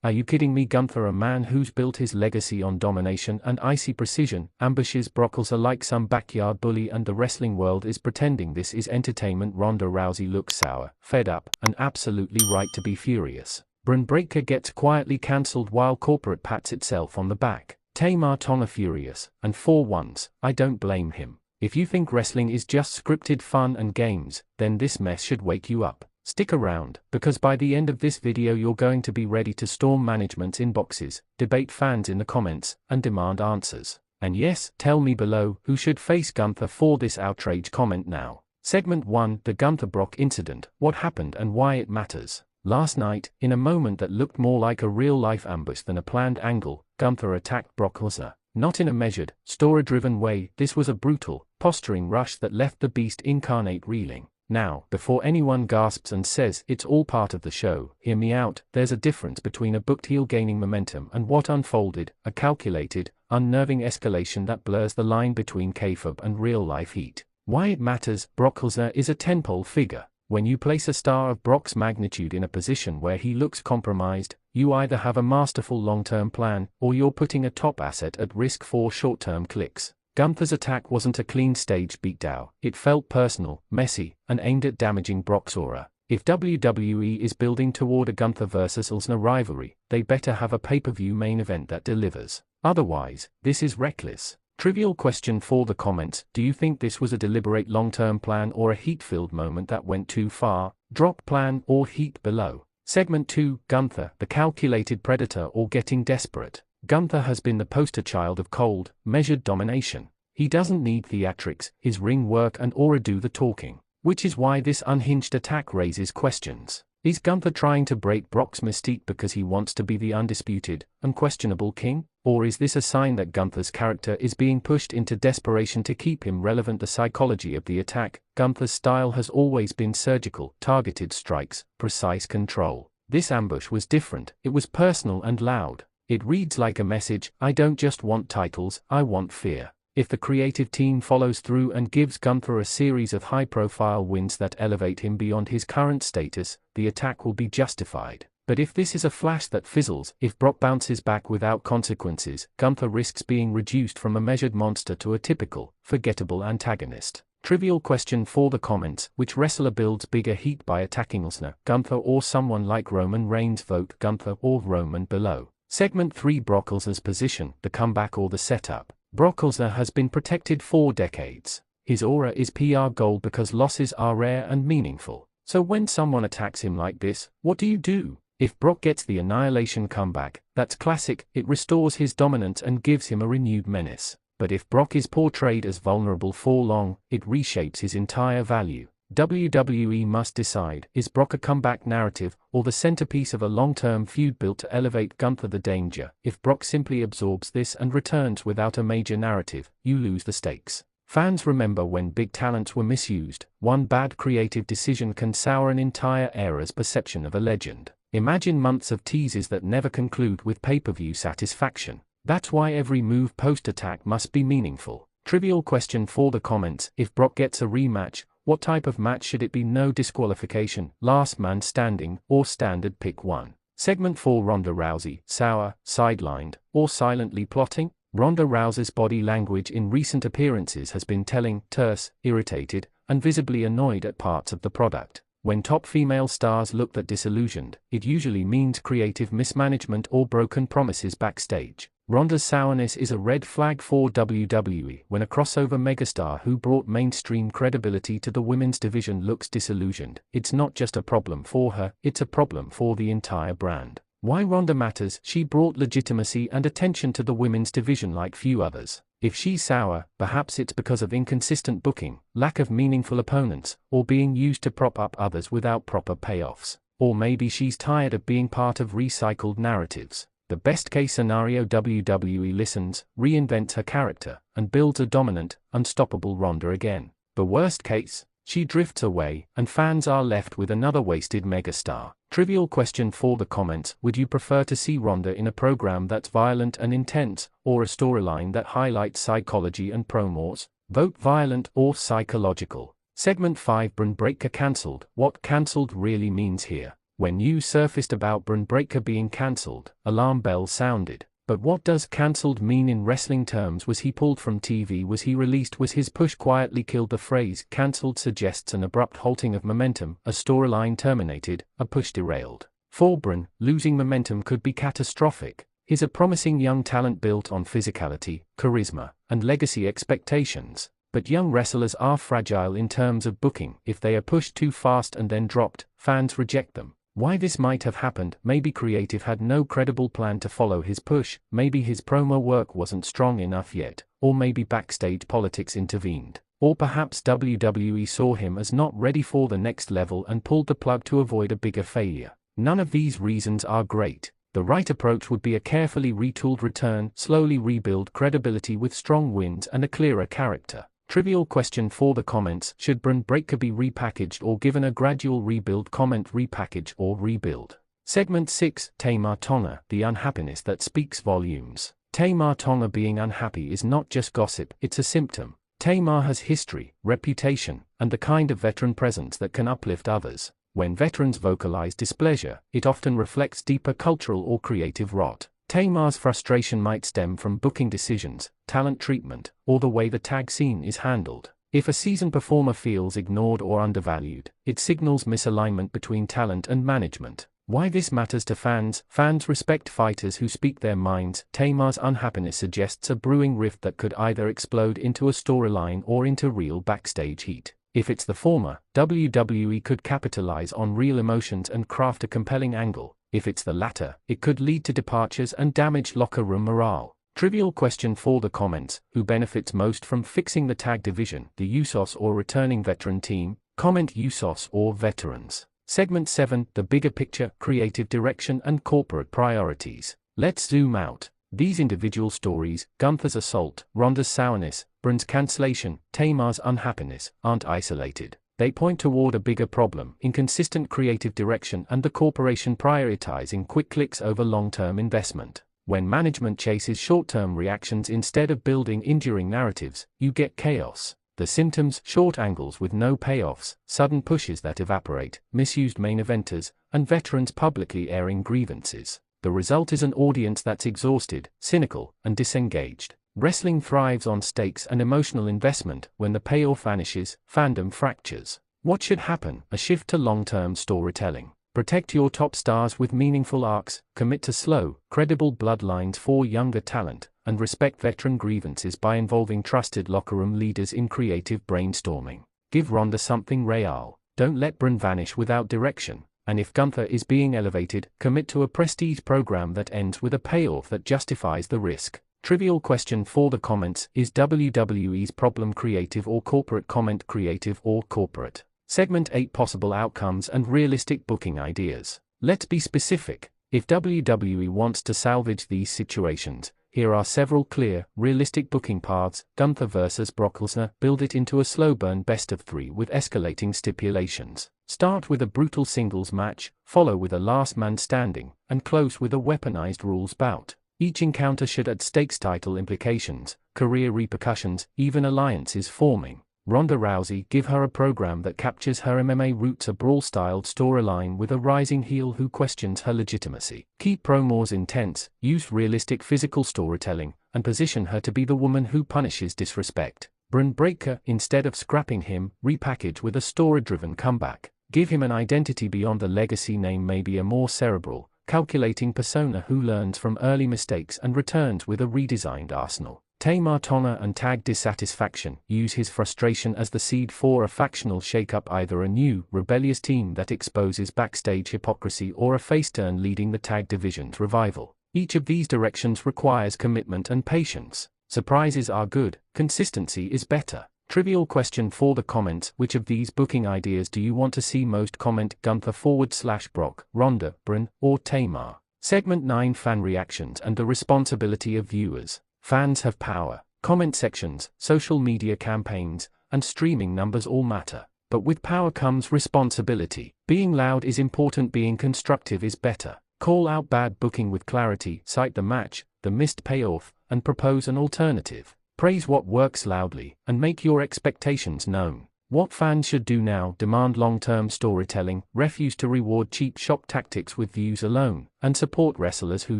Are you kidding me? Gunther, a man who's built his legacy on domination and icy precision, ambushes Brock Lesnar like some backyard bully, and the wrestling world is pretending this is entertainment. Ronda Rousey looks sour, fed up, and absolutely right to be furious. Bron Breakker gets quietly cancelled while corporate pats itself on the back. Tamar Tonga furious, and for once, I don't blame him. If you think wrestling is just scripted fun and games, then this mess should wake you up. Stick around, because by the end of this video you're going to be ready to storm management's inboxes, debate fans in the comments, and demand answers. And yes, tell me below who should face Gunther for this outrage. Comment now. Segment 1, the Gunther Brock incident, what happened and why it matters. Last night, in a moment that looked more like a real-life ambush than a planned angle, Gunther attacked Brock Lesnar. Not in a measured, story-driven way, this was a brutal, posturing rush that left the beast incarnate reeling. Now, before anyone gasps and says it's all part of the show, hear me out. There's a difference between a booked heel gaining momentum and what unfolded, a calculated, unnerving escalation that blurs the line between kayfabe and real-life heat. Why it matters. Brock Lesnar is a tentpole figure. When you place a star of Brock's magnitude in a position where he looks compromised, you either have a masterful long-term plan, or you're putting a top asset at risk for short-term clicks. Gunther's attack wasn't a clean stage beatdown. It felt personal, messy, and aimed at damaging Brock's aura. If WWE is building toward a Gunther vs Lesnar rivalry, they better have a pay-per-view main event that delivers. Otherwise, this is reckless. Trivial question for the comments: do you think this was a deliberate long-term plan or a heat-filled moment that went too far? Drop plan or heat below. Segment 2, Gunther, the calculated predator or getting desperate. Gunther has been the poster child of cold, measured domination. He doesn't need theatrics, his ring work and aura do the talking. Which is why this unhinged attack raises questions. Is Gunther trying to break Brock's mystique because he wants to be the undisputed, unquestionable king? Or is this a sign that Gunther's character is being pushed into desperation to keep him relevant? The psychology of the attack. Gunther's style has always been surgical, targeted strikes, precise control. This ambush was different. It was personal and loud. It reads like a message: I don't just want titles, I want fear. If the creative team follows through and gives Gunther a series of high-profile wins that elevate him beyond his current status, the attack will be justified. But if this is a flash that fizzles, if Brock bounces back without consequences, Gunther risks being reduced from a measured monster to a typical, forgettable antagonist. Trivial question for the comments: which wrestler builds bigger heat by attacking Lesnar, Gunther or someone like Roman Reigns? Vote Gunther or Roman below. Segment 3, Brock Lesnar's position, the comeback or the setup. Brock Lesnar has been protected for decades. His aura is PR gold because losses are rare and meaningful. So when someone attacks him like this, what do you do? If Brock gets the annihilation comeback, that's classic. It restores his dominance and gives him a renewed menace. But if Brock is portrayed as vulnerable for long, it reshapes his entire value. WWE must decide: is Brock a comeback narrative, or the centerpiece of a long-term feud built to elevate Gunther? The danger: if Brock simply absorbs this and returns without a major narrative, you lose the stakes. Fans remember when big talents were misused. One bad creative decision can sour an entire era's perception of a legend. Imagine months of teases that never conclude with pay-per-view satisfaction. That's why every move post-attack must be meaningful. Trivial question for the comments: if Brock gets a rematch, what type of match should it be? No disqualification, last man standing, or standard pick one. Segment 4, Ronda Rousey, sour, sidelined, or silently plotting? Ronda Rousey's body language in recent appearances has been telling: terse, irritated, and visibly annoyed at parts of the product. When top female stars look that disillusioned, it usually means creative mismanagement or broken promises backstage. Ronda's sourness is a red flag for WWE. When a crossover megastar who brought mainstream credibility to the women's division looks disillusioned, it's not just a problem for her, it's a problem for the entire brand. Why Ronda matters: she brought legitimacy and attention to the women's division like few others. If she's sour, perhaps it's because of inconsistent booking, lack of meaningful opponents, or being used to prop up others without proper payoffs. Or maybe she's tired of being part of recycled narratives. The best-case scenario: WWE listens, reinvents her character, and builds a dominant, unstoppable Ronda again. The worst case: she drifts away, and fans are left with another wasted megastar. Trivial question for the comments: would you prefer to see Ronda in a program that's violent and intense, or a storyline that highlights psychology and promos? Vote violent or psychological. Segment 5, Bron Breakker cancelled. What cancelled really means here. When news surfaced about Bron Breakker being cancelled, alarm bells sounded. But what does cancelled mean in wrestling terms? Was he pulled from TV? Was he released? Was his push quietly killed? The phrase cancelled suggests an abrupt halting of momentum, a storyline terminated, a push derailed. For Bron, losing momentum could be catastrophic. He's a promising young talent built on physicality, charisma, and legacy expectations. But young wrestlers are fragile in terms of booking. If they are pushed too fast and then dropped, fans reject them. Why this might have happened? Maybe creative had no credible plan to follow his push, maybe his promo work wasn't strong enough yet, or maybe backstage politics intervened. Or perhaps WWE saw him as not ready for the next level and pulled the plug to avoid a bigger failure. None of these reasons are great. The right approach would be a carefully retooled return, slowly rebuild credibility with strong wins and a clearer character. Trivial question for the comments: should Bron Breakker be repackaged or given a gradual rebuild? Comment repackage or rebuild. Segment 6, Tamar Tonga, the unhappiness that speaks volumes. Tamar Tonga being unhappy is not just gossip, it's a symptom. Tamar has history, reputation, and the kind of veteran presence that can uplift others. When veterans vocalize displeasure, it often reflects deeper cultural or creative rot. Tamar's frustration might stem from booking decisions, talent treatment, or the way the tag scene is handled. If a seasoned performer feels ignored or undervalued, it signals misalignment between talent and management. Why this matters to fans: fans respect fighters who speak their minds. Tamar's unhappiness suggests a brewing rift that could either explode into a storyline or into real backstage heat. If it's the former, WWE could capitalize on real emotions and craft a compelling angle. If it's the latter, it could lead to departures and damage locker room morale. Trivial question for the comments: who benefits most from fixing the tag division, the Usos or returning veteran team? Comment Usos or veterans. Segment 7, the bigger picture, creative direction and corporate priorities. Let's zoom out. These individual stories, Gunther's assault, Ronda's sourness, Bron's cancellation, Tamar's unhappiness, aren't isolated. They point toward a bigger problem: inconsistent creative direction and the corporation prioritizing quick clicks over long-term investment. When management chases short-term reactions instead of building enduring narratives, you get chaos. The symptoms: short angles with no payoffs, sudden pushes that evaporate, misused main eventers, and veterans publicly airing grievances. The result is an audience that's exhausted, cynical, and disengaged. Wrestling thrives on stakes and emotional investment. When the payoff vanishes, fandom fractures. What should happen? A shift to long-term storytelling. Protect your top stars with meaningful arcs, commit to slow, credible bloodlines for younger talent, and respect veteran grievances by involving trusted locker room leaders in creative brainstorming. Give Ronda something real. Don't let Bron vanish without direction. And if Gunther is being elevated, commit to a prestige program that ends with a payoff that justifies the risk. Trivial question for the comments: is WWE's problem creative or corporate? Comment creative or corporate. Segment 8, possible outcomes and realistic booking ideas. Let's be specific. If WWE wants to salvage these situations, here are several clear, realistic booking paths. Gunther vs. Brock Lesnar. Build it into a slow burn best of 3 with escalating stipulations. Start with a brutal singles match, follow with a last man standing, and close with a weaponized rules bout. Each encounter should add stakes, title implications, career repercussions, even alliances forming. Ronda Rousey. Give her a program that captures her MMA roots, a brawl-styled storyline with a rising heel who questions her legitimacy. Keep promos intense, use realistic physical storytelling, and position her to be the woman who punishes disrespect. Bron Breakker. Instead of scrapping him, repackage with a story-driven comeback. Give him an identity beyond the legacy name, maybe a more cerebral, calculating persona who learns from early mistakes and returns with a redesigned arsenal. Tamar Tonga and tag dissatisfaction. Use his frustration as the seed for a factional shakeup, either a new, rebellious team that exposes backstage hypocrisy or a face turn leading the tag division's revival. Each of these directions requires commitment and patience. Surprises are good, consistency is better. Trivial question for the comments: which of these booking ideas do you want to see most? Comment Gunther/Brock, Ronda, Bron, or Tamar. Segment 9, fan reactions and the responsibility of viewers. Fans have power. Comment sections, social media campaigns, and streaming numbers all matter. But with power comes responsibility. Being loud is important, being constructive is better. Call out bad booking with clarity, cite the match, the missed payoff, and propose an alternative. Praise what works loudly, and make your expectations known. What fans should do now: demand long-term storytelling, refuse to reward cheap shop tactics with views alone, and support wrestlers who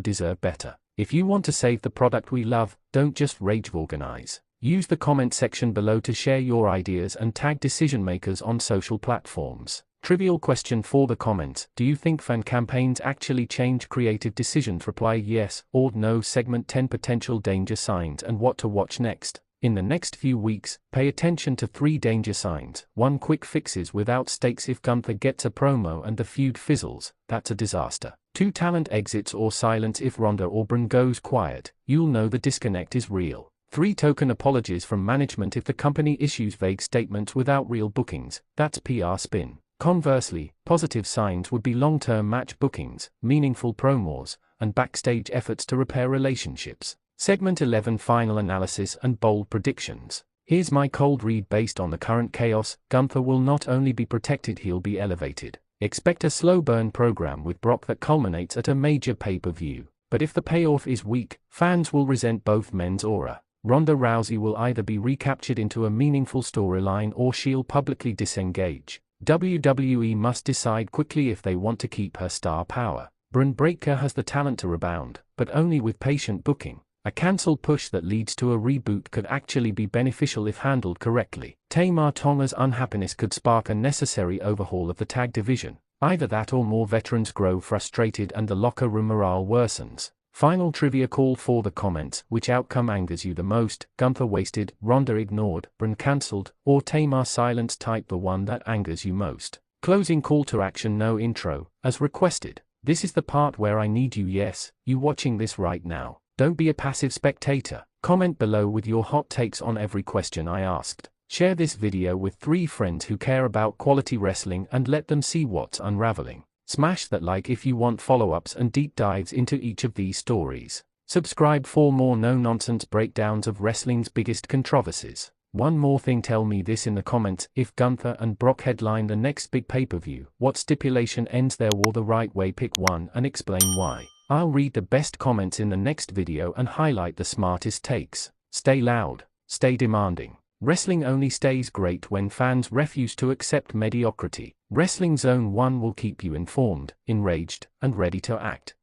deserve better. If you want to save the product we love, don't just rage organize. Use the comment section below to share your ideas and tag decision makers on social platforms. Trivial question for the comments: do you think fan campaigns actually change creative decisions? Reply yes or no. Segment 10: potential danger signs and what to watch next. In the next few weeks, pay attention to 3 danger signs. 1. Quick fixes without stakes. If Gunther gets a promo and the feud fizzles, that's a disaster. 2. Talent exits or silence. If Ronda or Bron goes quiet, you'll know the disconnect is real. 3. Token apologies from management. If the company issues vague statements without real bookings, that's PR spin. Conversely, positive signs would be long-term match bookings, meaningful promos, and backstage efforts to repair relationships. Segment 11: final analysis and bold predictions. Here's my cold read based on the current chaos. Gunther will not only be protected, he'll be elevated. Expect a slow burn program with Brock that culminates at a major pay-per-view. But if the payoff is weak, fans will resent both men's aura. Ronda Rousey will either be recaptured into a meaningful storyline or she'll publicly disengage. WWE must decide quickly if they want to keep her star power. Bron Breakker has the talent to rebound, but only with patient booking. A cancelled push that leads to a reboot could actually be beneficial if handled correctly. Tamar Tonga's unhappiness could spark a necessary overhaul of the tag division. Either that or more veterans grow frustrated and the locker room morale worsens. Final trivia call for the comments: which outcome angers you the most? Gunther wasted, Ronda ignored, Bron cancelled, or Tamar silenced? Type the one that angers you most. Closing call to action: no intro, as requested. This is the part where I need you. Yes, you watching this right now. Don't be a passive spectator. Comment below with your hot takes on every question I asked. Share this video with 3 friends who care about quality wrestling and let them see what's unraveling. Smash that like if you want follow-ups and deep dives into each of these stories. Subscribe for more no-nonsense breakdowns of wrestling's biggest controversies. One more thing, tell me this in the comments: if Gunther and Brock headline the next big pay-per-view, what stipulation ends their war the right way? Pick one and explain why. I'll read the best comments in the next video and highlight the smartest takes. Stay loud, stay demanding. Wrestling only stays great when fans refuse to accept mediocrity. Wrestling Zone 1 will keep you informed, enraged, and ready to act.